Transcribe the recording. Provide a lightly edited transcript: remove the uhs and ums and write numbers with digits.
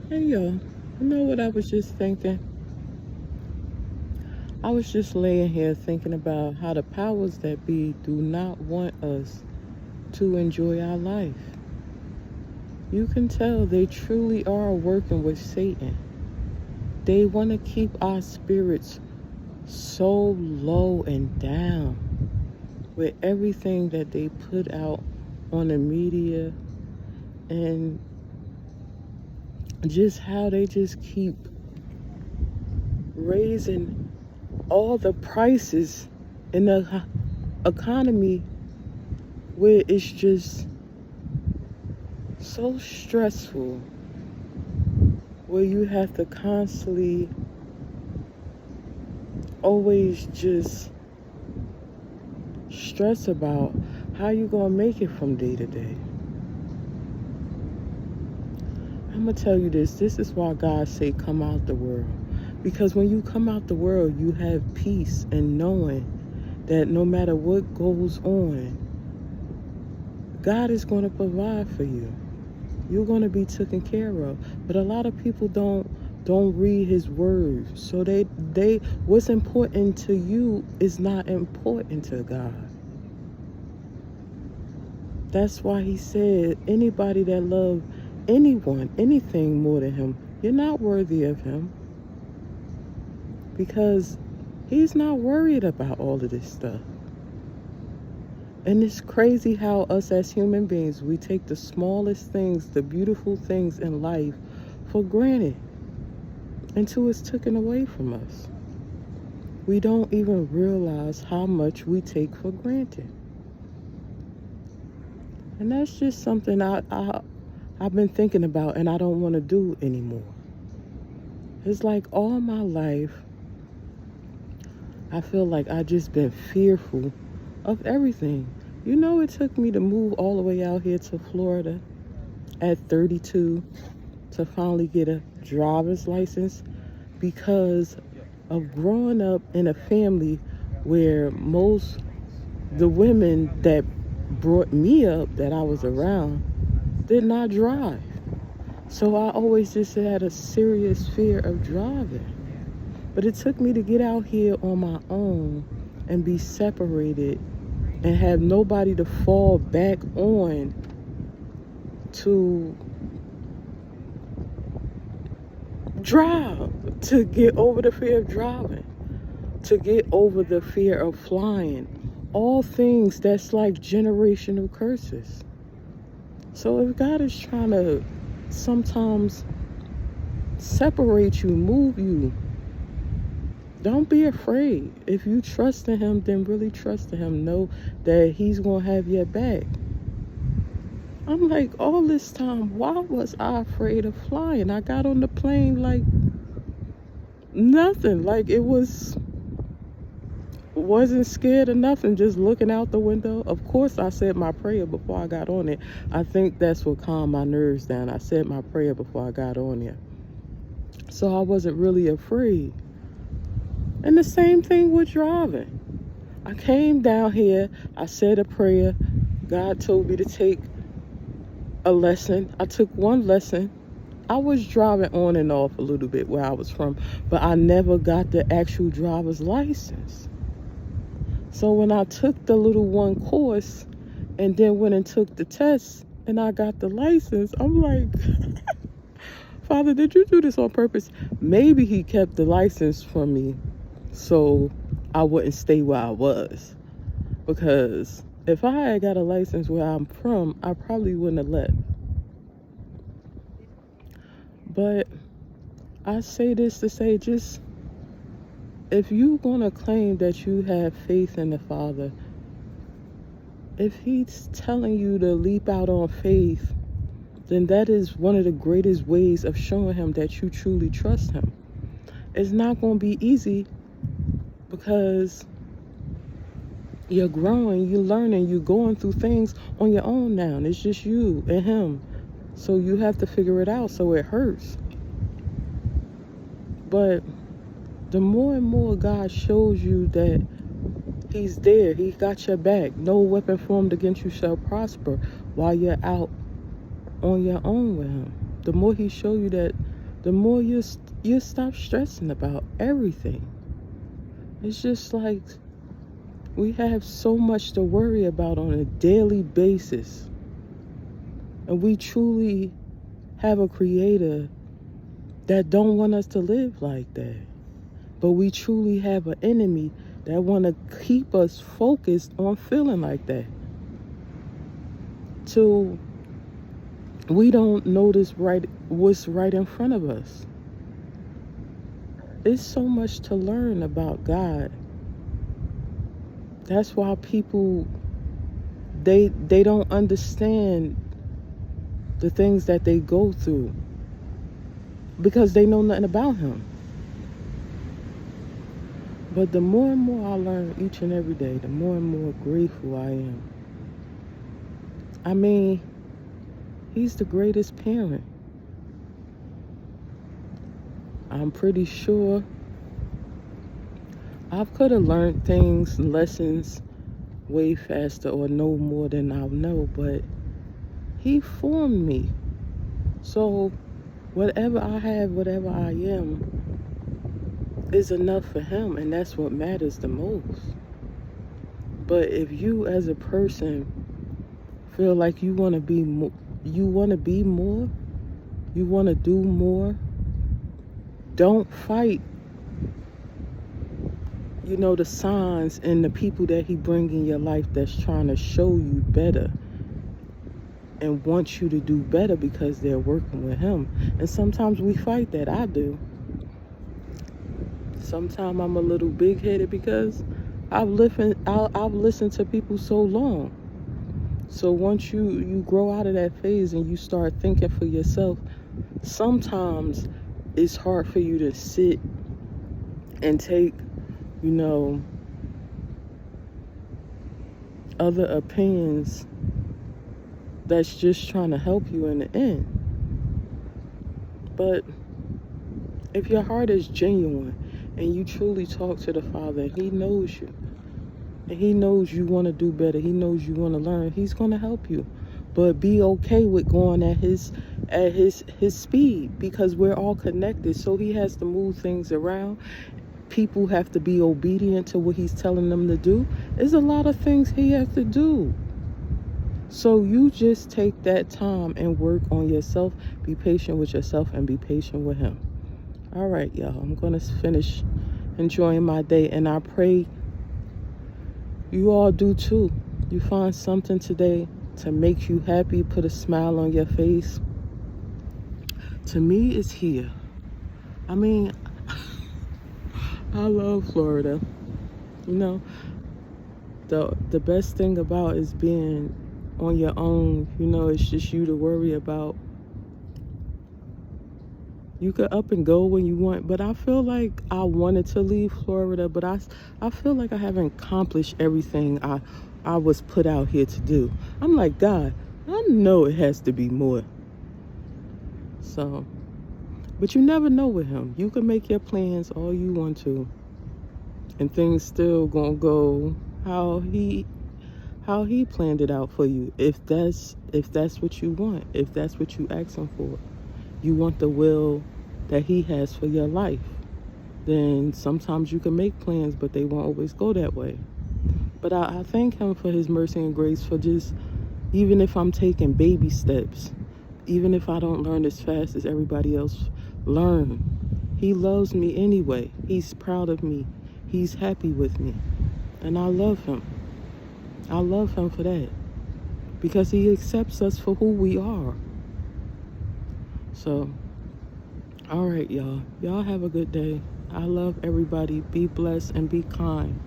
Hey y'all, you know what I was just thinking? I was just laying here thinking about how the powers that be do not want us to enjoy our life. You can tell they truly are working with Satan. They want to keep our spirits so low and down with everything that they put out on the media and just how they just keep raising all the prices in the economy where it's just so stressful, where you have to constantly always just stress about how you gonna make it from day to day. I'm gonna tell you this is why God say come out the world, because when you come out the world you have peace and knowing that no matter what goes on, God is going to provide for you. You're going to be taken care of. But a lot of people don't read his word. So they what's important to you is not important to God. That's why he said anybody that love anyone, anything more than him, you're not worthy of him. Because he's not worried about all of this stuff. And it's crazy how us as human beings, we take the smallest things, the beautiful things in life for granted until it's taken away from us. We don't even realize how much we take for granted. And that's just something I've been thinking about and I don't want to do anymore. It's like all my life, I feel like I just been fearful of everything. You know, it took me to move all the way out here to Florida at 32 to finally get a driver's license because of growing up in a family where the women that brought me up that I was around did not drive. So I always just had a serious fear of driving. But it took me to get out here on my own and be separated and have nobody to fall back on to drive, to get over the fear of driving, to get over the fear of flying. All things that's like generational curses. So if God is trying to sometimes separate you, move you, don't be afraid. If you trust in him, then really trust in him. Know that he's going to have your back. I'm like, all this time, why was I afraid of flying? I got on the plane like nothing. Like wasn't scared of nothing, just looking out the window. Of course, I said my prayer before I got on it. I think that's what calmed my nerves down. I said my prayer before I got on there. So I wasn't really afraid. And the same thing with driving. I came down here, I said a prayer. God told me to take a lesson. I took one lesson. I was driving on and off a little bit where I was from, but I never got the actual driver's license. So when I took the little one course and then went and took the test and I got the license, I'm like, Father, did you do this on purpose? Maybe he kept the license from me so I wouldn't stay where I was. Because if I had got a license where I'm from, I probably wouldn't have left. But I say this to say, just if you're going to claim that you have faith in the Father, if he's telling you to leap out on faith, then that is one of the greatest ways of showing him that you truly trust him. It's not going to be easy because you're growing, you're learning, you're going through things on your own now. And it's just you and him. So you have to figure it out, so it hurts. But the more and more God shows you that he's there, he got your back, no weapon formed against you shall prosper while you're out on your own with him. The more he show you that the more you stop stressing about everything. It's just like we have so much to worry about on a daily basis. And we truly have a creator that don't want us to live like that. But we truly have an enemy that want to keep us focused on feeling like that. So we don't notice what's right in front of us. There's so much to learn about God. That's why people, they don't understand the things that they go through, because they know nothing about him. But the more and more I learn each and every day, the more and more grateful I am. I mean, he's the greatest parent. I'm pretty sure I could have learned things, lessons way faster or know more than I know, but he formed me. So whatever I have, whatever I am, is enough for him, and that's what matters the most. But if you as a person feel like you want to be more, you want to do more, don't fight, the signs and the people that he bring in your life that's trying to show you better and want you to do better because they're working with him. And sometimes we fight that. I do. Sometimes I'm a little big-headed because I've listened to people so long. So once you grow out of that phase and you start thinking for yourself, sometimes it's hard for you to sit and take, other opinions that's just trying to help you in the end. But if your heart is genuine and you truly talk to the Father, and he knows you, and he knows you want to do better, he knows you want to learn, he's going to help you. But be okay with going at his speed, because we're all connected. So he has to move things around. People have to be obedient to what he's telling them to do. There's a lot of things he has to do. So you just take that time and work on yourself. Be patient with yourself and be patient with him. All right, y'all. I'm going to finish enjoying my day, and I pray you all do too. You find something today to make you happy, put a smile on your face. To me, it's here. I mean, I love Florida. The best thing about is being on your own. It's just you to worry about. You could up and go when you want, but I feel like I wanted to leave Florida, but I feel like I haven't accomplished everything I was put out here to do. I'm like, God, I know it has to be more. So, but you never know with him. You can make your plans all you want to, and things still gonna go how he planned it out for you. If that's what you want, if that's what you asking for, you want the will that he has for your life, then sometimes you can make plans, but they won't always go that way. But I thank him for his mercy and grace, for just, even if I'm taking baby steps, even if I don't learn as fast as everybody else learn, he loves me anyway. He's proud of me. He's happy with me. And I love him. I love him for that, because he accepts us for who we are. So, all right, y'all. Y'all have a good day. I love everybody. Be blessed and be kind.